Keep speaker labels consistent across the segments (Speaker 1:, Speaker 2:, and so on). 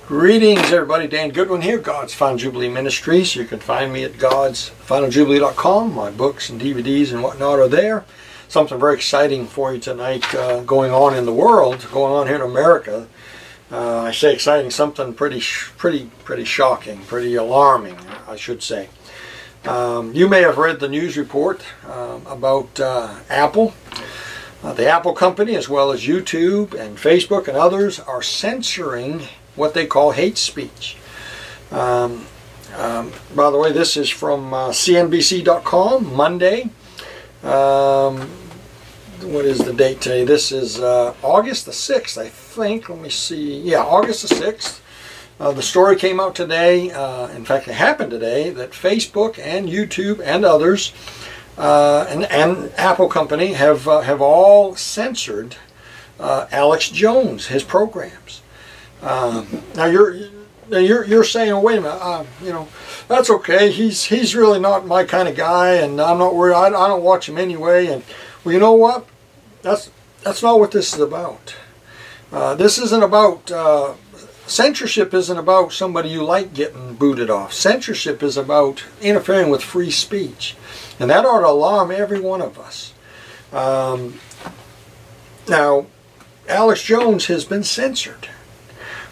Speaker 1: Greetings everybody, Dan Goodwin here, God's Final Jubilee Ministries. You can find me at godsfinaljubilee.com. My books and DVDs and whatnot are there. Something very exciting for you tonight going on in the world, going on here in America. I say exciting, something pretty shocking, pretty alarming, I should say. You may have read the news report about Apple. The Apple company, as well as YouTube and Facebook and others, are censoring what they call hate speech. By the way, this is from CNBC.com, Monday. What is the date today? This is August the 6th, I think. Let me see. Yeah, August the 6th. The story came out today. In fact, it happened today that Facebook and YouTube and others and Apple company have all censored Alex Jones, his programs. Now you're saying, oh, wait a minute, you know, that's okay. He's really not my kind of guy, and I'm not worried. I don't watch him anyway. And well, you know what? That's not what this is about. This isn't about censorship. Isn't about somebody you like getting booted off. Censorship is about interfering with free speech, and that ought to alarm every one of us. Now, Alex Jones has been censored.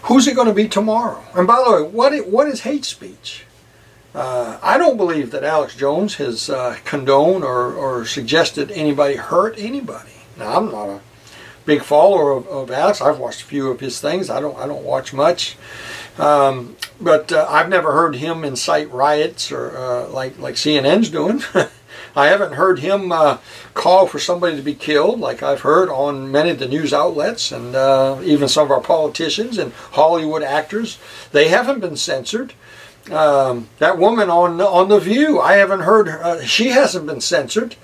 Speaker 1: Who's it going to be tomorrow? And by the way, what is hate speech? I don't believe that Alex Jones has condoned or suggested anybody hurt anybody. Now, I'm not a big follower of Alex. I've watched a few of his things. I don't watch much, but I've never heard him incite riots or like CNN's doing. I haven't heard him call for somebody to be killed like I've heard on many of the news outlets, and even some of our politicians and Hollywood actors. They haven't been censored. That woman on The View, I haven't heard, she hasn't been censored.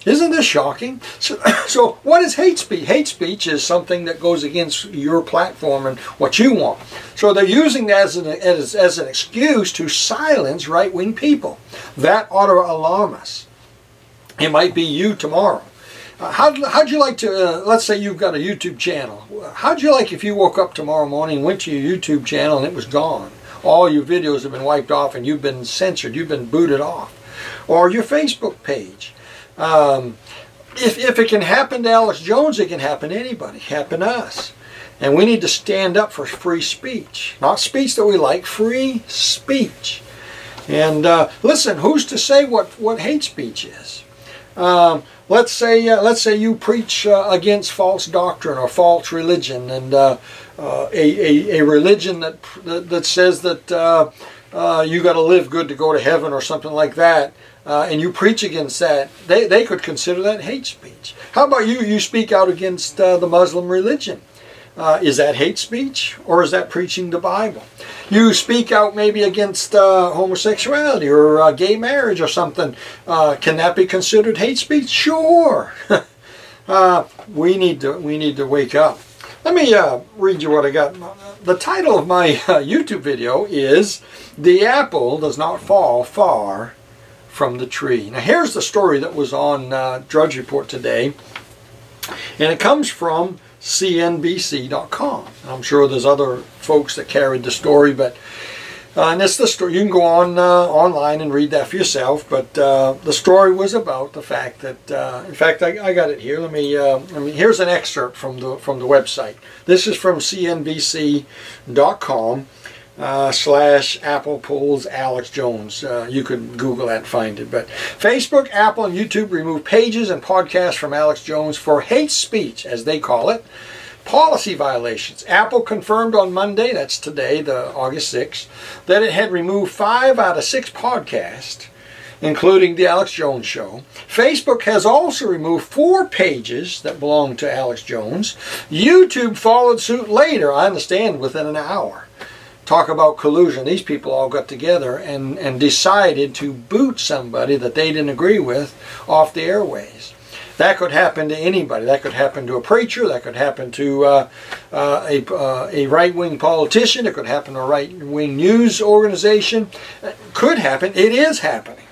Speaker 1: Isn't this shocking? So what is hate speech? Hate speech is something that goes against your platform and what you want. So they're using that as an excuse to silence right-wing people. That ought to alarm us. It might be you tomorrow. How'd you like to, let's say you've got a YouTube channel. How'd you like if you woke up tomorrow morning, went to your YouTube channel, and it was gone? All your videos have been wiped off and you've been censored, you've been booted off. Or your Facebook page. If it can happen to Alex Jones, it can happen to anybody. It can happen to us. And we need to stand up for free speech. Not speech that we like, free speech. And listen, who's to say what hate speech is? Let's say you preach against false doctrine or false religion, and a religion that says that you got to live good to go to heaven or something like that, and you preach against that. They could consider that hate speech. How about you speak out against the Muslim religion? Is that hate speech, or is that preaching the Bible? You speak out maybe against homosexuality or gay marriage or something. Can that be considered hate speech? Sure. We need to wake up. Let me read you what I got. The title of my YouTube video is "The Apple Does Not Fall Far from the Tree." Now here's the story that was on Drudge Report today, and it comes from CNBC.com. I'm sure there's other folks that carried the story, but and it's the story. You can go on online and read that for yourself. But the story was about the fact that, in fact, I got it here. Let me. Here's an excerpt from the website. This is from CNBC.com. / Apple pulls Alex Jones. You could Google that and find it. But Facebook, Apple, and YouTube remove pages and podcasts from Alex Jones for hate speech, as they call it. Policy violations. Apple confirmed on Monday, that's today, the August 6th, that it had removed 5 out of 6 podcasts, including the Alex Jones Show. Facebook has also removed 4 pages that belong to Alex Jones. YouTube followed suit later, I understand, within an hour. Talk about collusion. These people all got together and decided to boot somebody that they didn't agree with off the airways. That could happen to anybody. That could happen to a preacher. That could happen to a right-wing politician. It could happen to a right-wing news organization. It could happen. It is happening.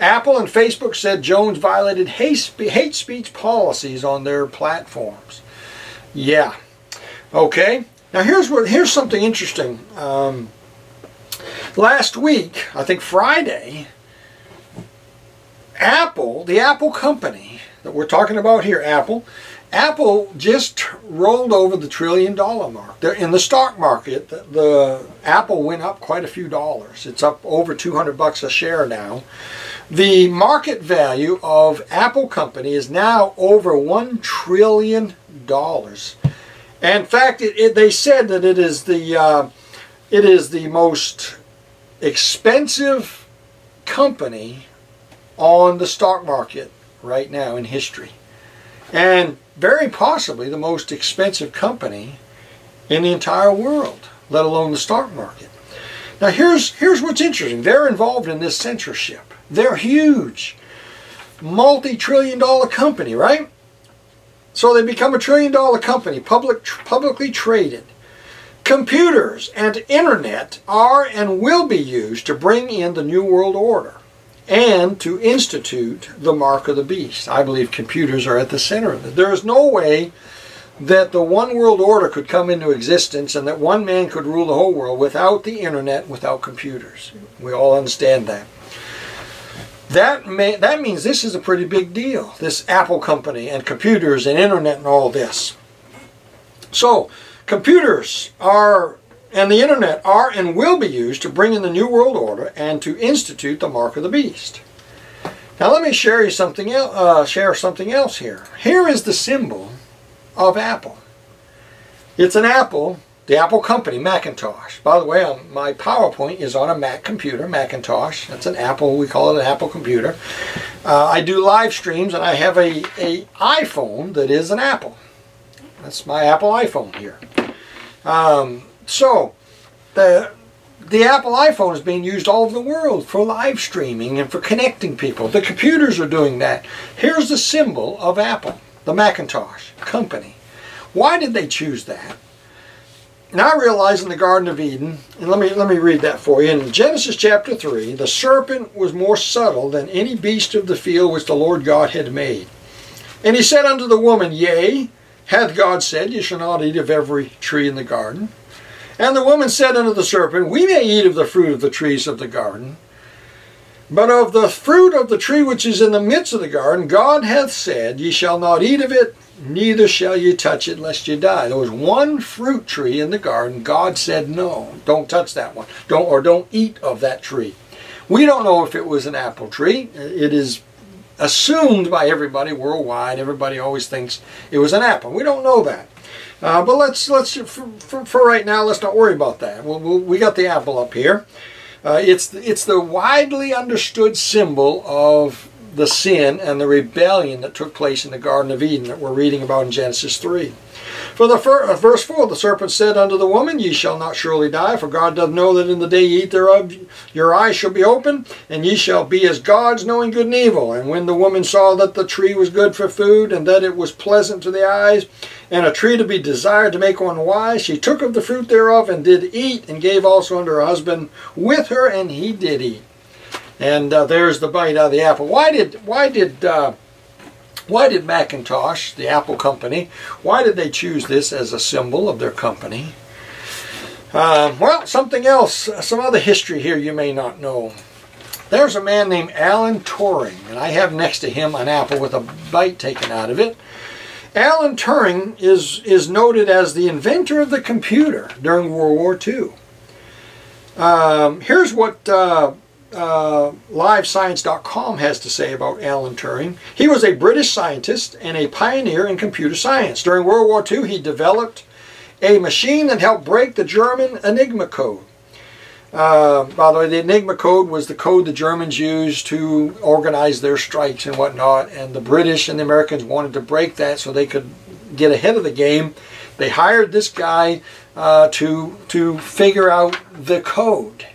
Speaker 1: Apple and Facebook said Jones violated hate speech policies on their platforms. Yeah. Okay. Now here's something interesting. Last week, I think Friday, Apple, the Apple company that we're talking about here, Apple just rolled over the $1 trillion mark. They're in the stock market. The Apple went up quite a few dollars. It's up over $200 a share now. The market value of Apple company is now over $1 trillion. In fact, they said that it is the most expensive company on the stock market right now in history, and very possibly the most expensive company in the entire world, let alone the stock market. Now here's what's interesting. They're involved in this censorship. They're huge, multi-trillion-dollar company, right? So they become a $1 trillion company, publicly traded. Computers and internet are and will be used to bring in the New World Order and to institute the mark of the beast. I believe computers are at the center of it. There is no way that the one world order could come into existence and that one man could rule the whole world without the internet, without computers. We all understand that. That means this is a pretty big deal, this Apple company and computers and internet and all this. So, computers and the internet are and will be used to bring in the New World Order and to institute the mark of the beast. Now let me share something else here. Here is the symbol of Apple. It's an apple, the Apple company, Macintosh. By the way, my PowerPoint is on a Mac computer, Macintosh. That's an Apple, we call it an Apple computer. I do live streams and I have a iPhone that is an Apple. That's my Apple iPhone here. So the Apple iPhone is being used all over the world for live streaming and for connecting people. The computers are doing that. Here's the symbol of Apple, the Macintosh company. Why did they choose that? Now I realize in the Garden of Eden, and let me read that for you. In Genesis chapter 3, the serpent was more subtle than any beast of the field which the Lord God had made. And he said unto the woman, Yea, hath God said, Ye shall not eat of every tree in the garden? And the woman said unto the serpent, We may eat of the fruit of the trees of the garden, but of the fruit of the tree which is in the midst of the garden, God hath said, Ye shall not eat of it, neither shall ye touch it, lest ye die. There was one fruit tree in the garden. God said, no, don't touch that one. Don't eat of that tree. We don't know if it was an apple tree. It is assumed by everybody worldwide. Everybody always thinks it was an apple. We don't know that. But let's for right now, let's not worry about that. We got the apple up here. It's the widely understood symbol of the sin and the rebellion that took place in the Garden of Eden that we're reading about in Genesis 3. For the verse 4, the serpent said unto the woman, Ye shall not surely die, for God doth know that in the day ye eat thereof, your eyes shall be open, and ye shall be as gods, knowing good and evil. And when the woman saw that the tree was good for food, and that it was pleasant to the eyes, and a tree to be desired to make one wise, she took of the fruit thereof, and did eat, and gave also unto her husband with her, and he did eat. And there's the bite out of the apple. Why did Macintosh, the Apple company, why did they choose this as a symbol of their company? Well, something else, some other history here you may not know. There's a man named Alan Turing, and I have next to him an apple with a bite taken out of it. Alan Turing is noted as the inventor of the computer during World War II. Here's what LiveScience.com has to say about Alan Turing. He was a British scientist and a pioneer in computer science. During World War II, he developed a machine that helped break the German Enigma code. By the way, the Enigma code was the code the Germans used to organize their strikes and whatnot, and the British and the Americans wanted to break that so they could get ahead of the game. They hired this guy to figure out the code.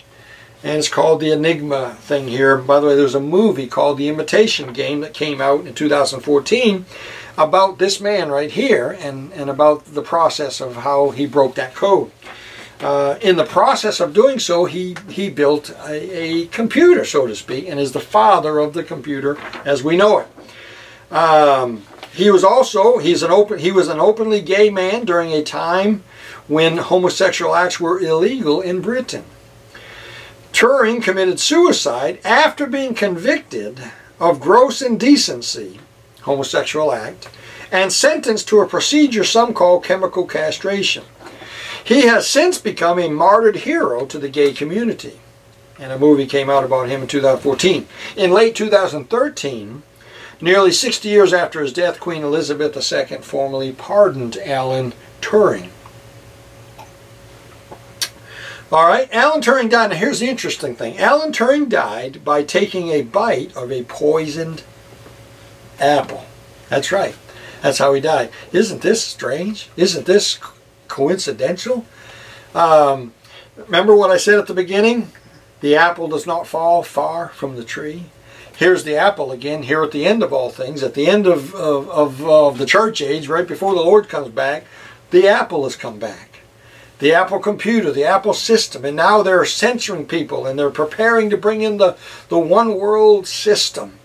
Speaker 1: And it's called the Enigma thing here. By the way, there's a movie called The Imitation Game that came out in 2014 about this man right here and about the process of how he broke that code. In the process of doing so, he built a computer, so to speak, and is the father of the computer as we know it. He was an openly gay man during a time when homosexual acts were illegal in Britain. Turing committed suicide after being convicted of gross indecency, homosexual act, and sentenced to a procedure some call chemical castration. He has since become a martyred hero to the gay community, and a movie came out about him in 2014. In late 2013, nearly 60 years after his death, Queen Elizabeth II formally pardoned Alan Turing. All right, Alan Turing died. Now here's the interesting thing. Alan Turing died by taking a bite of a poisoned apple. That's right. That's how he died. Isn't this strange? Isn't this coincidental? Remember what I said at the beginning? The apple does not fall far from the tree. Here's the apple again, here at the end of all things, at the end of the church age, right before the Lord comes back, the apple has come back. The Apple computer, the Apple system, and now they're censoring people, and they're preparing to bring in the one world system.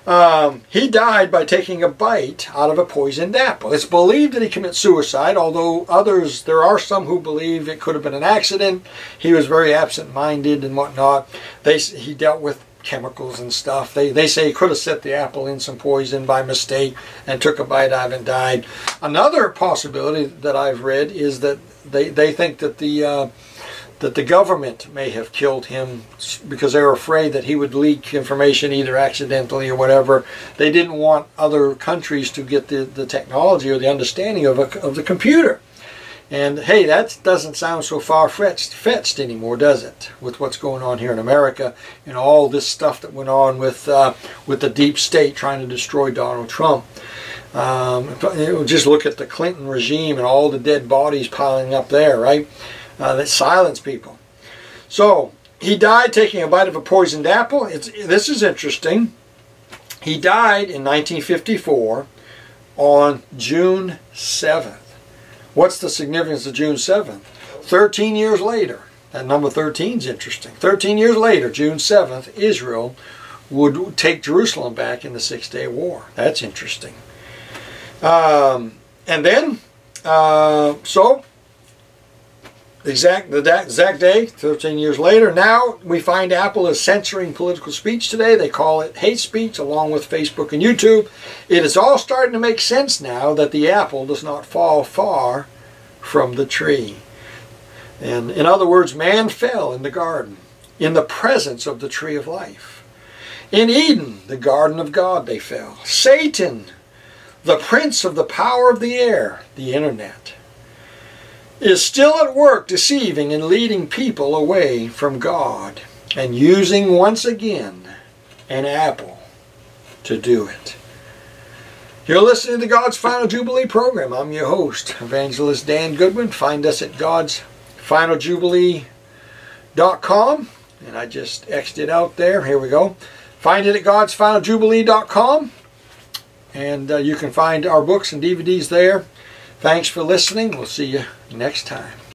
Speaker 1: He died by taking a bite out of a poisoned apple. It's believed that he committed suicide, although there are some who believe it could have been an accident. He was very absent-minded and whatnot. He dealt with chemicals and stuff. They say he could have set the apple in some poison by mistake and took a bite out of it and died. Another possibility that I've read is that they think that the government may have killed him because they were afraid that he would leak information either accidentally or whatever. They didn't want other countries to get the technology or the understanding of the computer. And hey, that doesn't sound so far-fetched anymore, does it? With what's going on here in America and all this stuff that went on with the deep state trying to destroy Donald Trump. Just look at the Clinton regime and all the dead bodies piling up there, right? That silence people. So he died taking a bite of a poisoned apple. This is interesting. He died in 1954 on June 7th. What's the significance of June 7th? 13 years later, that number 13 is interesting. 13 years later, June 7th, Israel would take Jerusalem back in the Six-Day War. That's interesting. And then, so the exact day, 13 years later, now we find Apple is censoring political speech today. They call it hate speech, along with Facebook and YouTube. It is all starting to make sense now that the apple does not fall far from the tree. And in other words, man fell in the garden, in the presence of the tree of life. In Eden, the garden of God, they fell. Satan, the prince of the power of the air, the internet, is still at work deceiving and leading people away from God and using once again an apple to do it. You're listening to God's Final Jubilee program. I'm your host, Evangelist Dan Goodwin. Find us at godsfinaljubilee.com, and I just X'd it out there. Here we go. Find it at godsfinaljubilee.com, and you can find our books and DVDs there. Thanks for listening. We'll see you next time.